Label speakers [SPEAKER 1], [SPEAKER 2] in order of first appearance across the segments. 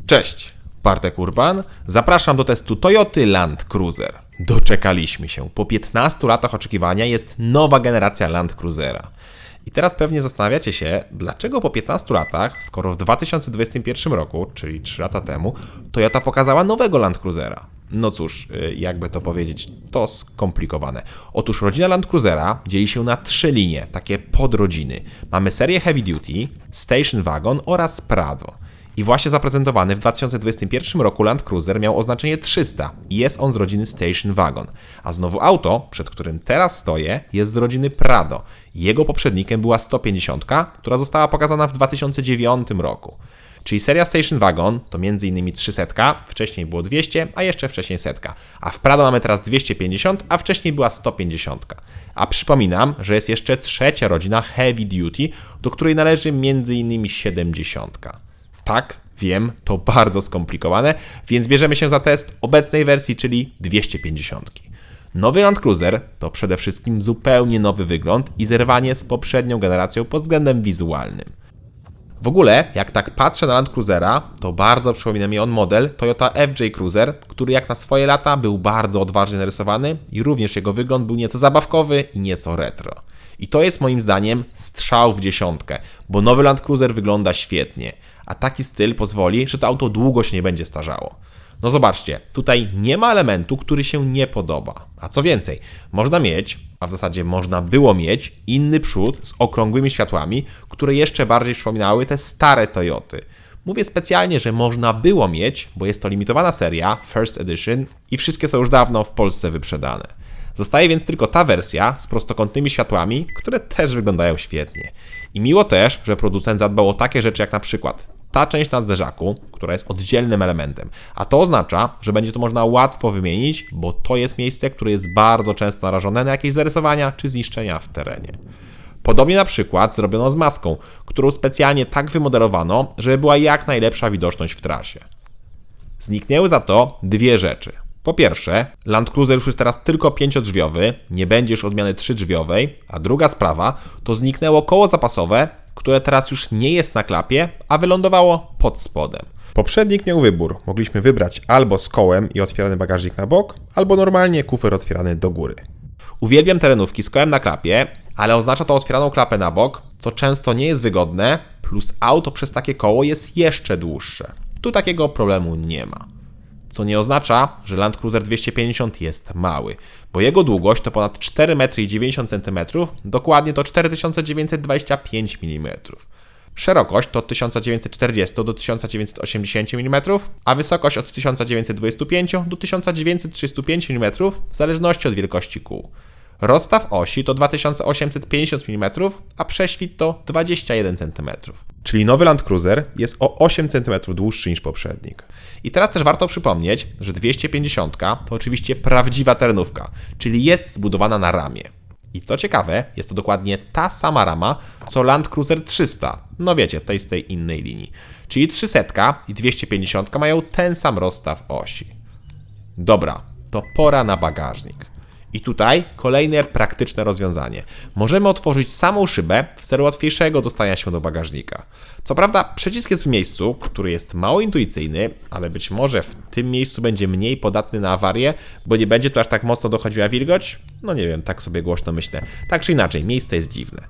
[SPEAKER 1] Cześć, Bartek Urban. Zapraszam do testu Toyoty Land Cruiser. Doczekaliśmy się. Po 15 latach oczekiwania jest nowa generacja Land Cruisera. I teraz pewnie zastanawiacie się, dlaczego po 15 latach, skoro w 2021 roku, czyli 3 lata temu, Toyota pokazała nowego Land Cruisera. No cóż, jakby to powiedzieć, to skomplikowane. Otóż rodzina Land Cruisera dzieli się na 3 linie, takie podrodziny. Mamy serię Heavy Duty, Station Wagon oraz Prado. I właśnie zaprezentowany w 2021 roku Land Cruiser miał oznaczenie 300 i jest on z rodziny Station Wagon. A znowu auto, przed którym teraz stoję, jest z rodziny Prado. Jego poprzednikiem była 150, która została pokazana w 2009 roku. Czyli seria Station Wagon to m.in. 300, wcześniej było 200, a jeszcze wcześniej 100. A w Prado mamy teraz 250, a wcześniej była 150. A przypominam, że jest jeszcze trzecia rodzina Heavy Duty, do której należy m.in. 70. Tak, wiem, to bardzo skomplikowane, więc bierzemy się za test obecnej wersji, czyli 250. Nowy Land Cruiser to przede wszystkim zupełnie nowy wygląd i zerwanie z poprzednią generacją pod względem wizualnym. W ogóle, jak tak patrzę na Land Cruisera, to bardzo przypomina mi on model Toyota FJ Cruiser, który jak na swoje lata był bardzo odważnie narysowany i również jego wygląd był nieco zabawkowy i nieco retro. I to jest moim zdaniem strzał w dziesiątkę, bo nowy Land Cruiser wygląda świetnie, a taki styl pozwoli, że to auto długo się nie będzie starzało. No zobaczcie, tutaj nie ma elementu, który się nie podoba. A co więcej, można mieć, a w zasadzie można było mieć, inny przód z okrągłymi światłami, które jeszcze bardziej przypominały te stare Toyoty. Mówię specjalnie, że można było mieć, bo jest to limitowana seria, First Edition i wszystkie są już dawno w Polsce wyprzedane. Zostaje więc tylko ta wersja z prostokątnymi światłami, które też wyglądają świetnie. I miło też, że producent zadbał o takie rzeczy jak na przykład ta część na zderzaku, która jest oddzielnym elementem, a to oznacza, że będzie to można łatwo wymienić, bo to jest miejsce, które jest bardzo często narażone na jakieś zarysowania czy zniszczenia w terenie. Podobnie na przykład zrobiono z maską, którą specjalnie tak wymodelowano, żeby była jak najlepsza widoczność w trasie. Zniknęły za to dwie rzeczy. Po pierwsze, Land Cruiser już jest teraz tylko 5-drzwiowy, nie będzie już odmiany 3-drzwiowej, a druga sprawa to zniknęło koło zapasowe, które teraz już nie jest na klapie, a wylądowało pod spodem. Poprzednik miał wybór. Mogliśmy wybrać albo z kołem i otwierany bagażnik na bok, albo normalnie kufer otwierany do góry. Uwielbiam terenówki z kołem na klapie, ale oznacza to otwieraną klapę na bok, co często nie jest wygodne, plus auto przez takie koło jest jeszcze dłuższe. Tu takiego problemu nie ma. Co nie oznacza, że Land Cruiser 250 jest mały, bo jego długość to ponad 4,90 m, dokładnie to 4925 mm. Szerokość to od 1940 do 1980 mm, a wysokość od 1925 do 1935 mm w zależności od wielkości kół. Rozstaw osi to 2850 mm, a prześwit to 21 cm. Czyli nowy Land Cruiser jest o 8 cm dłuższy niż poprzednik. I teraz też warto przypomnieć, że 250 to oczywiście prawdziwa terenówka, czyli jest zbudowana na ramie. I co ciekawe, jest to dokładnie ta sama rama, co Land Cruiser 300, no wiecie, tej z tej innej linii. Czyli 300 i 250 mają ten sam rozstaw osi. Dobra, to pora na bagażnik. I tutaj kolejne praktyczne rozwiązanie. Możemy otworzyć samą szybę w celu łatwiejszego dostania się do bagażnika. Co prawda przycisk jest w miejscu, który jest mało intuicyjny, ale być może w tym miejscu będzie mniej podatny na awarię, bo nie będzie tu aż tak mocno dochodziła wilgoć? No nie wiem, tak sobie głośno myślę. Tak czy inaczej, miejsce jest dziwne.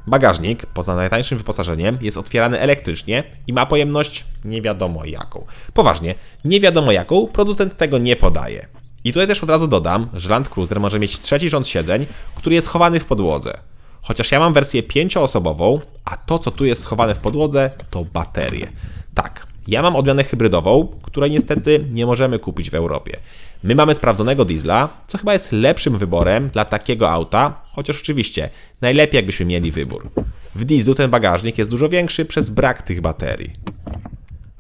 [SPEAKER 1] Bagażnik, poza najtańszym wyposażeniem, jest otwierany elektrycznie i ma pojemność nie wiadomo jaką. Poważnie, nie wiadomo jaką, producent tego nie podaje. I tutaj też od razu dodam, że Land Cruiser może mieć trzeci rząd siedzeń, który jest schowany w podłodze. Chociaż ja mam wersję 5-osobową, a to co tu jest schowane w podłodze to baterie. Tak, ja mam odmianę hybrydową, której niestety nie możemy kupić w Europie. My mamy sprawdzonego diesla, co chyba jest lepszym wyborem dla takiego auta, chociaż oczywiście najlepiej jakbyśmy mieli wybór. W dieslu ten bagażnik jest dużo większy przez brak tych baterii.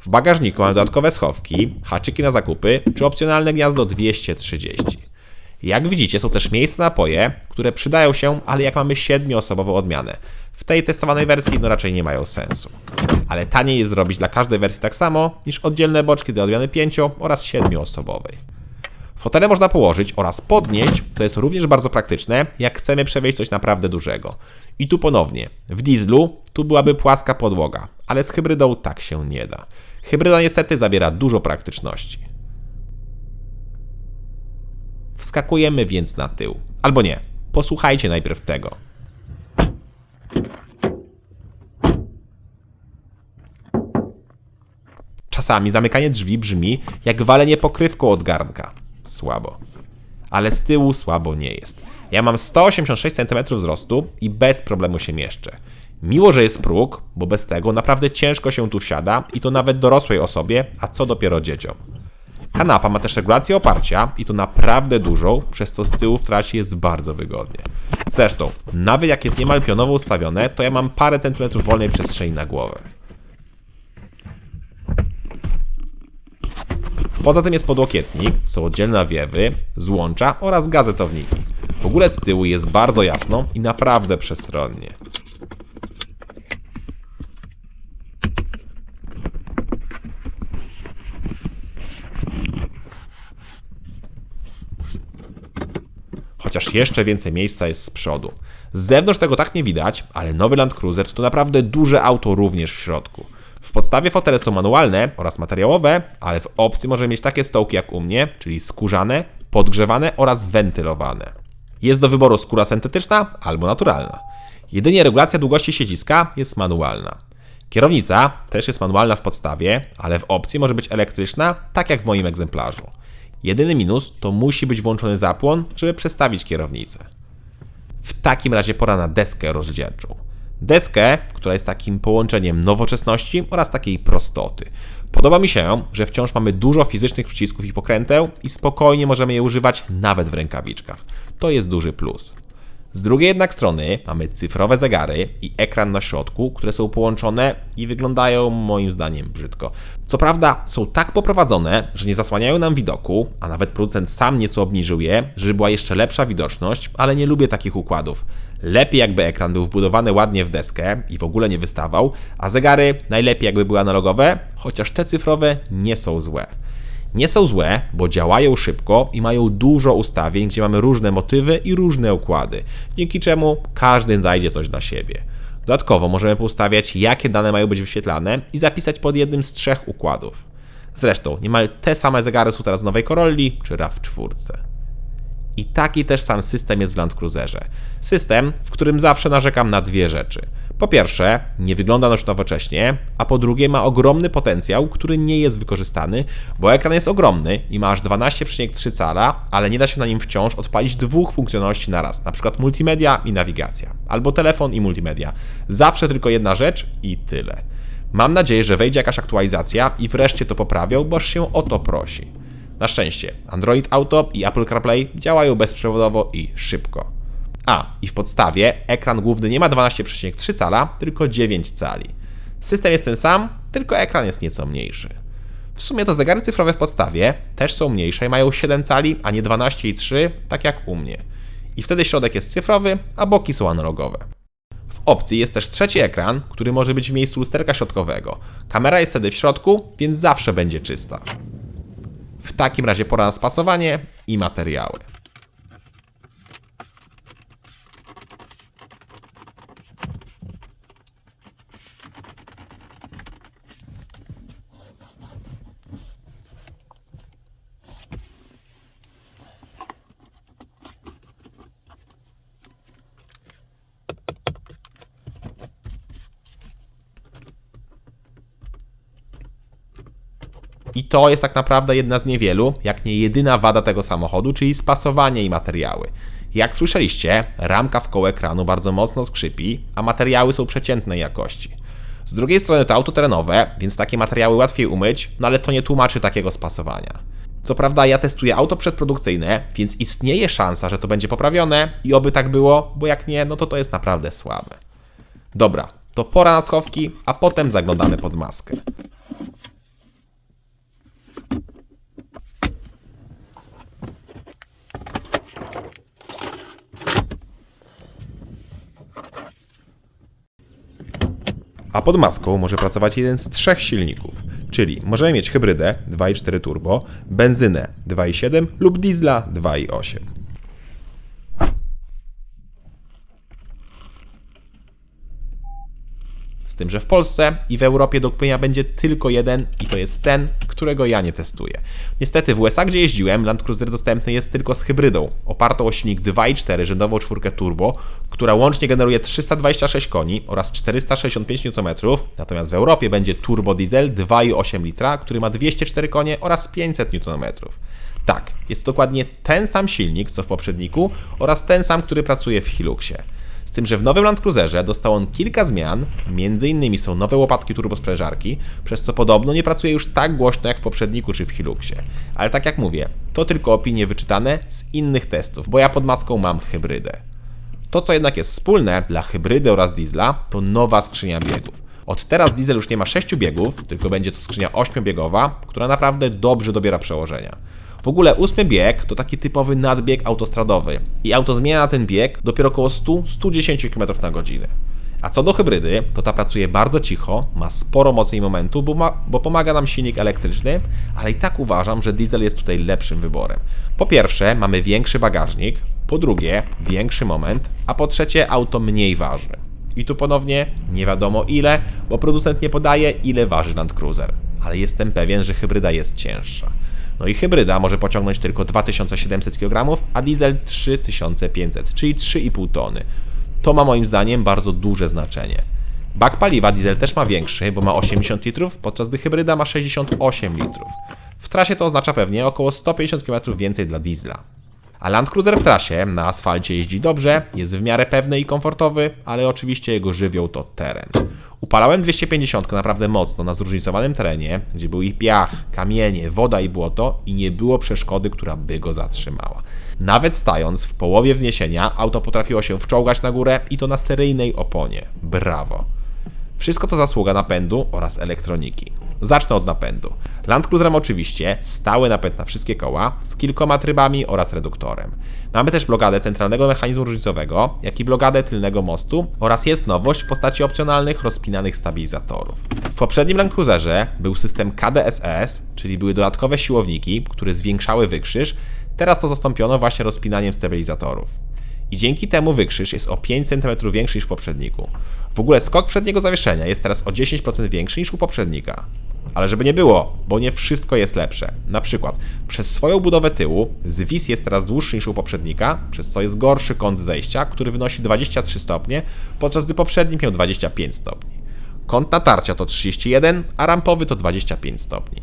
[SPEAKER 1] W bagażniku mamy dodatkowe schowki, haczyki na zakupy czy opcjonalne gniazdo 230. Jak widzicie, są też miejsca na napoje, które przydają się, ale jak mamy 7-osobową odmianę. W tej testowanej wersji no raczej nie mają sensu. Ale taniej jest zrobić dla każdej wersji tak samo, niż oddzielne boczki do odmiany 5- oraz 7-osobowej. Fotele można położyć oraz podnieść, co jest również bardzo praktyczne, jak chcemy przewieźć coś naprawdę dużego. I tu ponownie, w dieslu, tu byłaby płaska podłoga, ale z hybrydą tak się nie da. Hybryda niestety zabiera dużo praktyczności. Wskakujemy więc na tył. Albo nie, posłuchajcie najpierw tego. Czasami zamykanie drzwi brzmi jak walenie pokrywką od garnka. Słabo. Ale z tyłu słabo nie jest. Ja mam 186 cm wzrostu i bez problemu się mieszczę. Miło, że jest próg, bo bez tego naprawdę ciężko się tu wsiada i to nawet dorosłej osobie, a co dopiero dzieciom. Kanapa ma też regulację oparcia i to naprawdę dużą, przez co z tyłu w trasie jest bardzo wygodnie. Zresztą, nawet jak jest niemal pionowo ustawione, to ja mam parę centymetrów wolnej przestrzeni na głowę. Poza tym jest podłokietnik, są oddzielne nawiewy, złącza oraz gazetowniki. W ogóle z tyłu jest bardzo jasno i naprawdę przestronnie. Chociaż jeszcze więcej miejsca jest z przodu. Z zewnątrz tego tak nie widać, ale nowy Land Cruiser to naprawdę duże auto również w środku. W podstawie fotele są manualne oraz materiałowe, ale w opcji możemy mieć takie stołki jak u mnie, czyli skórzane, podgrzewane oraz wentylowane. Jest do wyboru skóra syntetyczna albo naturalna. Jedynie regulacja długości siedziska jest manualna. Kierownica też jest manualna w podstawie, ale w opcji może być elektryczna, tak jak w moim egzemplarzu. Jedyny minus to musi być włączony zapłon, żeby przestawić kierownicę. W takim razie pora na deskę rozdzielczą. Deskę, która jest takim połączeniem nowoczesności oraz takiej prostoty. Podoba mi się, że wciąż mamy dużo fizycznych przycisków i pokręteł i spokojnie możemy je używać nawet w rękawiczkach. To jest duży plus. Z drugiej jednak strony mamy cyfrowe zegary i ekran na środku, które są połączone i wyglądają moim zdaniem brzydko. Co prawda są tak poprowadzone, że nie zasłaniają nam widoku, a nawet producent sam nieco obniżył je, żeby była jeszcze lepsza widoczność, ale nie lubię takich układów. Lepiej jakby ekran był wbudowany ładnie w deskę i w ogóle nie wystawał, a zegary najlepiej jakby były analogowe, chociaż te cyfrowe nie są złe. Nie są złe, bo działają szybko i mają dużo ustawień, gdzie mamy różne motywy i różne układy, dzięki czemu każdy znajdzie coś dla siebie. Dodatkowo możemy poustawiać, jakie dane mają być wyświetlane i zapisać pod jednym z 3 układów. Zresztą niemal te same zegary są teraz w nowej Corolli czy RAV4. I taki też sam system jest w Land Cruiserze. System, w którym zawsze narzekam na 2 rzeczy. Po pierwsze, nie wygląda dość nowocześnie, a po drugie ma ogromny potencjał, który nie jest wykorzystany, bo ekran jest ogromny i ma aż 12,3 cala, ale nie da się na nim wciąż odpalić 2 funkcjonalności naraz, np. multimedia i nawigacja, albo telefon i multimedia. Zawsze tylko jedna rzecz i tyle. Mam nadzieję, że wejdzie jakaś aktualizacja i wreszcie to poprawią, bo aż się o to prosi. Na szczęście Android Auto i Apple CarPlay działają bezprzewodowo i szybko. I w podstawie ekran główny nie ma 12,3 cala, tylko 9 cali. System jest ten sam, tylko ekran jest nieco mniejszy. W sumie to zegary cyfrowe w podstawie też są mniejsze i mają 7 cali, a nie 12,3, tak jak u mnie. I wtedy środek jest cyfrowy, a boki są analogowe. W opcji jest też trzeci ekran, który może być w miejscu lusterka środkowego. Kamera jest wtedy w środku, więc zawsze będzie czysta. W takim razie pora na spasowanie i materiały. I to jest tak naprawdę jedna z niewielu, jak nie jedyna wada tego samochodu, czyli spasowanie i materiały. Jak słyszeliście, ramka w koło ekranu bardzo mocno skrzypi, a materiały są przeciętnej jakości. Z drugiej strony to auto terenowe, więc takie materiały łatwiej umyć, no ale to nie tłumaczy takiego spasowania. Co prawda ja testuję auto przedprodukcyjne, więc istnieje szansa, że to będzie poprawione i oby tak było, bo jak nie, no to jest naprawdę słabe. Dobra, to pora na schowki, a potem zaglądamy pod maskę. A pod maską może pracować jeden z 3 silników, czyli możemy mieć hybrydę 2.4 turbo, benzynę 2.7 lub diesla 2.8. tym, że w Polsce i w Europie do kupienia będzie tylko jeden i to jest ten, którego ja nie testuję. Niestety w USA, gdzie jeździłem, Land Cruiser dostępny jest tylko z hybrydą, opartą o silnik 2.4 rzędową czwórkę turbo, która łącznie generuje 326 koni oraz 465 Nm, natomiast w Europie będzie turbo diesel 2,8 litra, który ma 204 konie oraz 500 Nm. Tak, jest to dokładnie ten sam silnik, co w poprzedniku oraz ten sam, który pracuje w Hiluxie. Z tym, że w nowym Land Cruiserze dostał on kilka zmian, m.in. są nowe łopatki turbosprężarki, przez co podobno nie pracuje już tak głośno jak w poprzedniku czy w Hiluxie. Ale tak jak mówię, to tylko opinie wyczytane z innych testów, bo ja pod maską mam hybrydę. To, co jednak jest wspólne dla hybrydy oraz diesla, to nowa skrzynia biegów. Od teraz diesel już nie ma 6 biegów, tylko będzie to skrzynia 8-biegowa, która naprawdę dobrze dobiera przełożenia. W ogóle 8 bieg to taki typowy nadbieg autostradowy i auto zmienia na ten bieg dopiero około 100-110 km na godzinę. A co do hybrydy, to ta pracuje bardzo cicho, ma sporo mocy i momentu, bo pomaga nam silnik elektryczny, ale i tak uważam, że diesel jest tutaj lepszym wyborem. Po pierwsze, mamy większy bagażnik, po drugie, większy moment, a po trzecie, auto mniej waży. I tu ponownie nie wiadomo ile, bo producent nie podaje, ile waży Land Cruiser, ale jestem pewien, że hybryda jest cięższa. No i hybryda może pociągnąć tylko 2700 kg, a diesel 3500, czyli 3,5 tony. To ma moim zdaniem bardzo duże znaczenie. Bak paliwa diesel też ma większy, bo ma 80 litrów, podczas gdy hybryda ma 68 litrów. W trasie to oznacza pewnie około 150 km więcej dla diesla. A Land Cruiser w trasie na asfalcie jeździ dobrze, jest w miarę pewny i komfortowy, ale oczywiście jego żywioł to teren. Upalałem 250 naprawdę mocno na zróżnicowanym terenie, gdzie był i piach, kamienie, woda i błoto i nie było przeszkody, która by go zatrzymała. Nawet stając w połowie wzniesienia, auto potrafiło się wczołgać na górę i to na seryjnej oponie. Brawo! Wszystko to zasługa napędu oraz elektroniki. Zacznę od napędu. Land Cruiser ma oczywiście stały napęd na wszystkie koła z kilkoma trybami oraz reduktorem. Mamy też blokadę centralnego mechanizmu różnicowego, jak i blokadę tylnego mostu oraz jest nowość w postaci opcjonalnych rozpinanych stabilizatorów. W poprzednim Land Cruiserze był system KDSS, czyli były dodatkowe siłowniki, które zwiększały wykrzyż. Teraz to zastąpiono właśnie rozpinaniem stabilizatorów. I dzięki temu wykrzyż jest o 5 cm większy niż w poprzedniku. W ogóle skok przedniego zawieszenia jest teraz o 10% większy niż u poprzednika. Ale żeby nie było, bo nie wszystko jest lepsze. Na przykład przez swoją budowę tyłu zwis jest teraz dłuższy niż u poprzednika, przez co jest gorszy kąt zejścia, który wynosi 23 stopnie, podczas gdy poprzedni miał 25 stopni. Kąt natarcia to 31, a rampowy to 25 stopni.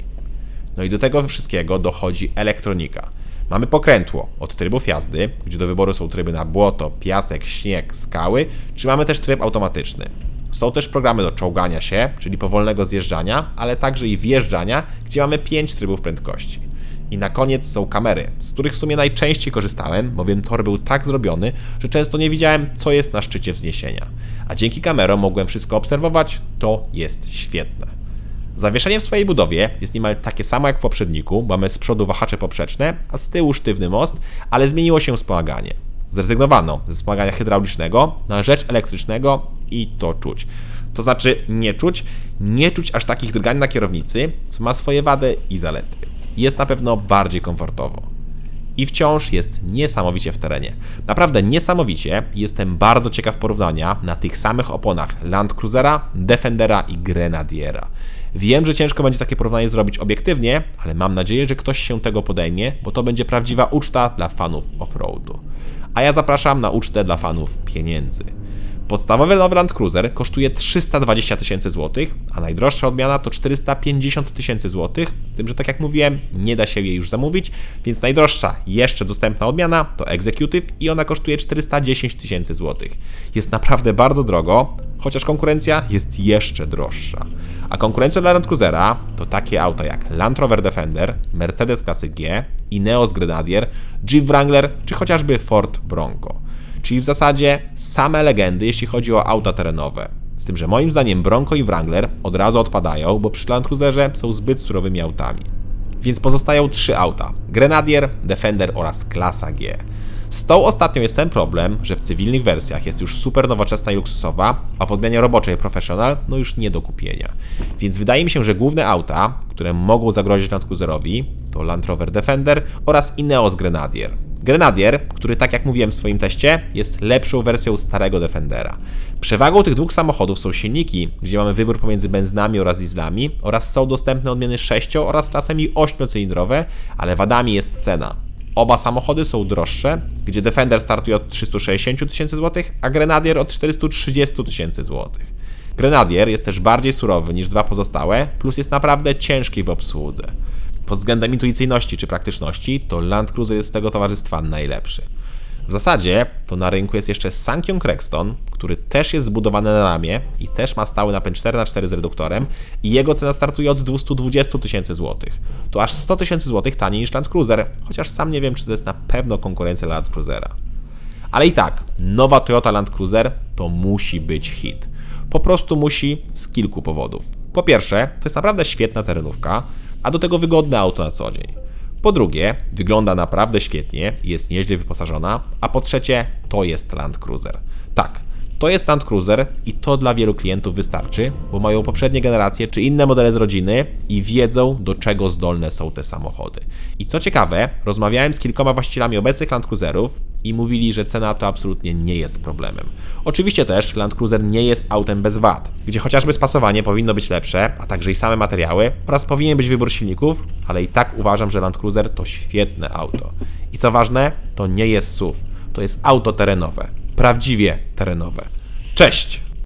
[SPEAKER 1] No i do tego wszystkiego dochodzi elektronika. Mamy pokrętło od trybów jazdy, gdzie do wyboru są tryby na błoto, piasek, śnieg, skały, czy mamy też tryb automatyczny. Są też programy do czołgania się, czyli powolnego zjeżdżania, ale także i wjeżdżania, gdzie mamy 5 trybów prędkości. I na koniec są kamery, z których w sumie najczęściej korzystałem, bowiem tor był tak zrobiony, że często nie widziałem, co jest na szczycie wzniesienia. A dzięki kamerom mogłem wszystko obserwować, to jest świetne. Zawieszenie w swojej budowie jest niemal takie samo jak w poprzedniku, mamy z przodu wahacze poprzeczne, a z tyłu sztywny most, ale zmieniło się wspomaganie. Zrezygnowano ze wspomagania hydraulicznego na rzecz elektrycznego i to czuć. To znaczy nie czuć aż takich drgań na kierownicy, co ma swoje wady i zalety. Jest na pewno bardziej komfortowo. I wciąż jest niesamowicie w terenie. Naprawdę niesamowicie. Jestem bardzo ciekaw porównania na tych samych oponach Land Cruisera, Defendera i Grenadiera. Wiem, że ciężko będzie takie porównanie zrobić obiektywnie, ale mam nadzieję, że ktoś się tego podejmie, bo to będzie prawdziwa uczta dla fanów offroadu. A ja zapraszam na ucztę dla fanów pieniędzy. Podstawowy nowy Land Cruiser kosztuje 320 tysięcy złotych, a najdroższa odmiana to 450 tysięcy złotych, z tym, że tak jak mówiłem, nie da się jej już zamówić, więc najdroższa, jeszcze dostępna odmiana to Executive i ona kosztuje 410 tysięcy złotych. Jest naprawdę bardzo drogo, chociaż konkurencja jest jeszcze droższa. A konkurencją dla Land Cruisera to takie auta jak Land Rover Defender, Mercedes klasy G, Ineos Grenadier, Jeep Wrangler czy chociażby Ford Bronco. Czyli w zasadzie same legendy, jeśli chodzi o auta terenowe. Z tym, że moim zdaniem Bronco i Wrangler od razu odpadają, bo przy Land Cruiserze są zbyt surowymi autami. Więc pozostają 3 auta: Grenadier, Defender oraz klasa G. Z tą ostatnią jest ten problem, że w cywilnych wersjach jest już super nowoczesna i luksusowa, a w odmianie roboczej Professional no już nie do kupienia. Więc wydaje mi się, że główne auta, które mogą zagrozić Land Cruiserowi, to Land Rover Defender oraz Ineos Grenadier. Grenadier, który tak jak mówiłem w swoim teście, jest lepszą wersją starego Defendera. Przewagą tych dwóch samochodów są silniki, gdzie mamy wybór pomiędzy benzynami oraz dieslami oraz są dostępne odmiany 6 oraz czasem i 8-cylindrowe, ale wadami jest cena. Oba samochody są droższe, gdzie Defender startuje od 360 000 złotych, a Grenadier od 430 000 złotych. Grenadier jest też bardziej surowy niż dwa pozostałe, plus jest naprawdę ciężki w obsłudze. Pod względem intuicyjności czy praktyczności, to Land Cruiser jest z tego towarzystwa najlepszy. W zasadzie to na rynku jest jeszcze Sangyong Crexton, który też jest zbudowany na ramię i też ma stały napęd 4x4 z reduktorem i jego cena startuje od 220 000 złotych. To aż 100 000 złotych taniej niż Land Cruiser, chociaż sam nie wiem, czy to jest na pewno konkurencja Land Cruisera. Ale i tak, nowa Toyota Land Cruiser to musi być hit. Po prostu musi z kilku powodów. Po pierwsze, to jest naprawdę świetna terenówka, a do tego wygodne auto na co dzień. Po drugie, wygląda naprawdę świetnie i jest nieźle wyposażona, a po trzecie, to jest Land Cruiser. Tak, to jest Land Cruiser i to dla wielu klientów wystarczy, bo mają poprzednie generacje czy inne modele z rodziny i wiedzą, do czego zdolne są te samochody. I co ciekawe, rozmawiałem z kilkoma właścicielami obecnych Land Cruiserów i mówili, że cena to absolutnie nie jest problemem. Oczywiście też Land Cruiser nie jest autem bez wad, gdzie chociażby spasowanie powinno być lepsze, a także i same materiały oraz powinien być wybór silników, ale i tak uważam, że Land Cruiser to świetne auto. I co ważne, to nie jest SUV, to jest auto terenowe, prawdziwie terenowe. Cześć!